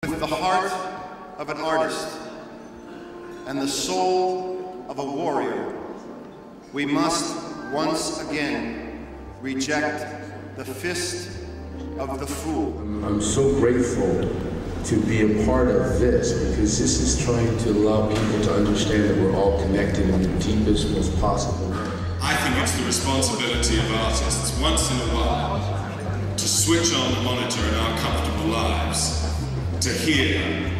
With the heart of an artist and the soul of a warrior, we must once again reject the fist of the fool. I'm so grateful to be a part of this, because this is trying to allow people to understand that we're all connected in the deepest, most possible way. I think it's the responsibility of artists, once in a while, to switch on the monitor in our comfortable lives, to hear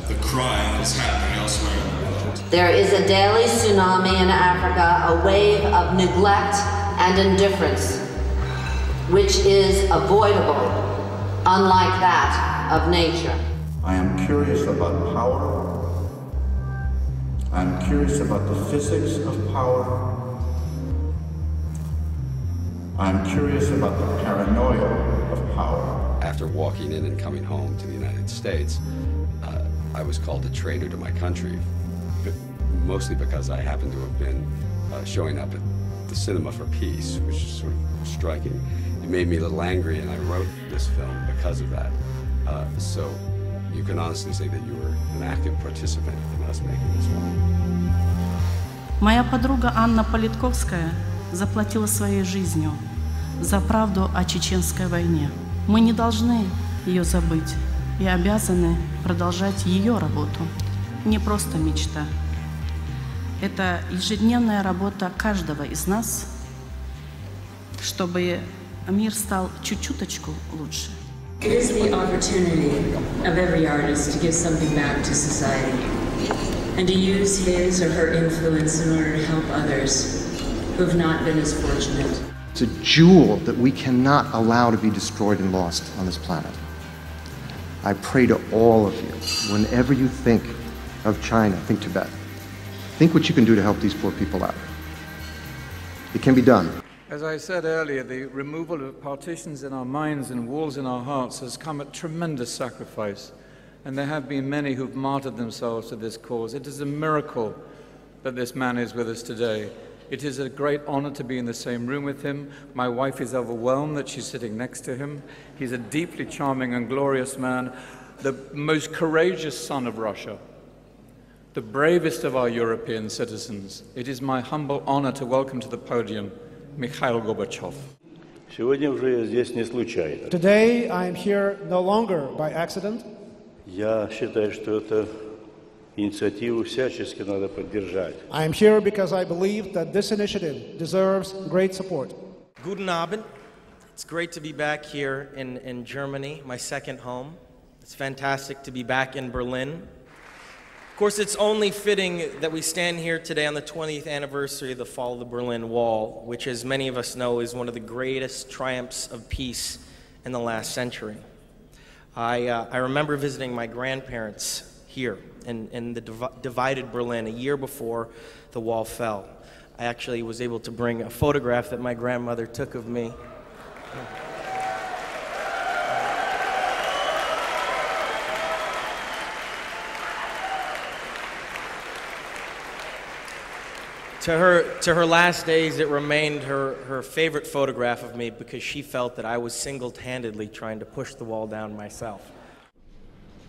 the crying that's happening elsewhere in the world. There is a daily tsunami in Africa, a wave of neglect and indifference, which is avoidable, unlike that of nature. I am curious about power. I'm curious about the physics of power. I'm curious about the paranoia of power. After walking in and coming home to the United States, I was called a traitor to my country, but mostly because I happened to have been showing up at the Cinema for Peace, which is sort of striking. It made me a little angry, and I wrote this film because of that. So you can honestly say that you were an active participant in us making this film. Моя подруга Анна Политковская заплатила своей жизнью за правду о чеченской войне. Мы не должны ее забыть и обязаны продолжать ее работу. Не просто мечта. Это ежедневная работа каждого из нас, чтобы мир стал чуть-чуточку лучше. It is the opportunity of every artist to give something back to society and to use his or her influence in order to help others who have not been as fortunate. It's a jewel that we cannot allow to be destroyed and lost on this planet. I pray to all of you, whenever you think of China, think Tibet. Think what you can do to help these poor people out. It can be done. As I said earlier, the removal of partitions in our minds and walls in our hearts has come at tremendous sacrifice, and there have been many who've martyred themselves to this cause. It is a miracle that this man is with us today. It is a great honor to be in the same room with him. My wife is overwhelmed that she's sitting next to him. He's a deeply charming and glorious man, the most courageous son of Russia, the bravest of our European citizens. It is my humble honor to welcome to the podium Mikhail Gorbachev. Today I am here no longer by accident. Я считаю, что это инициативу всячески надо поддержать. I am here because I believe that this initiative deserves great support. Guten Abend. It's great to be back here in Germany, my second home. It's fantastic to be back in Berlin. Of course, it's only fitting that we stand here today on the 20th anniversary of the fall of the Berlin Wall, which, as many of us know, is one of the greatest triumphs of peace in the last century. I remember visiting my grandparents here in the divided Berlin a year before the wall fell. I actually was able to bring a photograph that my grandmother took of me. To her last days, it remained her favorite photograph of me because she felt that I was single-handedly trying to push the wall down myself.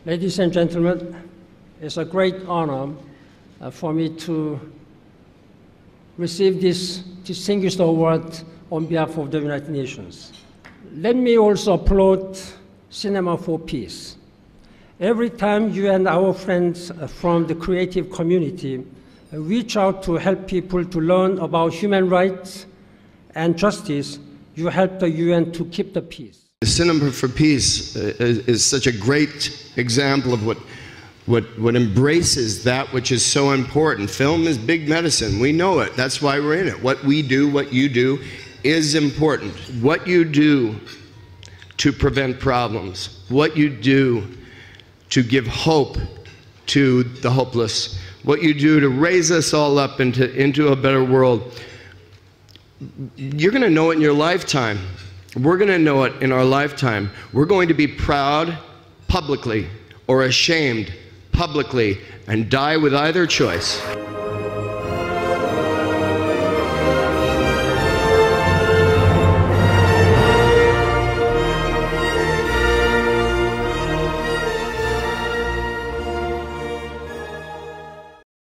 Ladies and gentlemen, it's a great honor for me to receive this distinguished award on behalf of the United Nations. Let me also applaud Cinema for Peace. Every time you and our friends from the creative community reach out to help people to learn about human rights and justice, you help the UN to keep the peace. The Cinema for Peace is such a great example of what embraces that which is so important. Film is big medicine. We know it. That's why we're in it. What we do, what you do, is important. What you do to prevent problems, what you do to give hope to the hopeless, what you do to raise us all up into a better world, you're going to know it in your lifetime. We're going to know it in our lifetime. We're going to be proud publicly or ashamed publicly and die with either choice.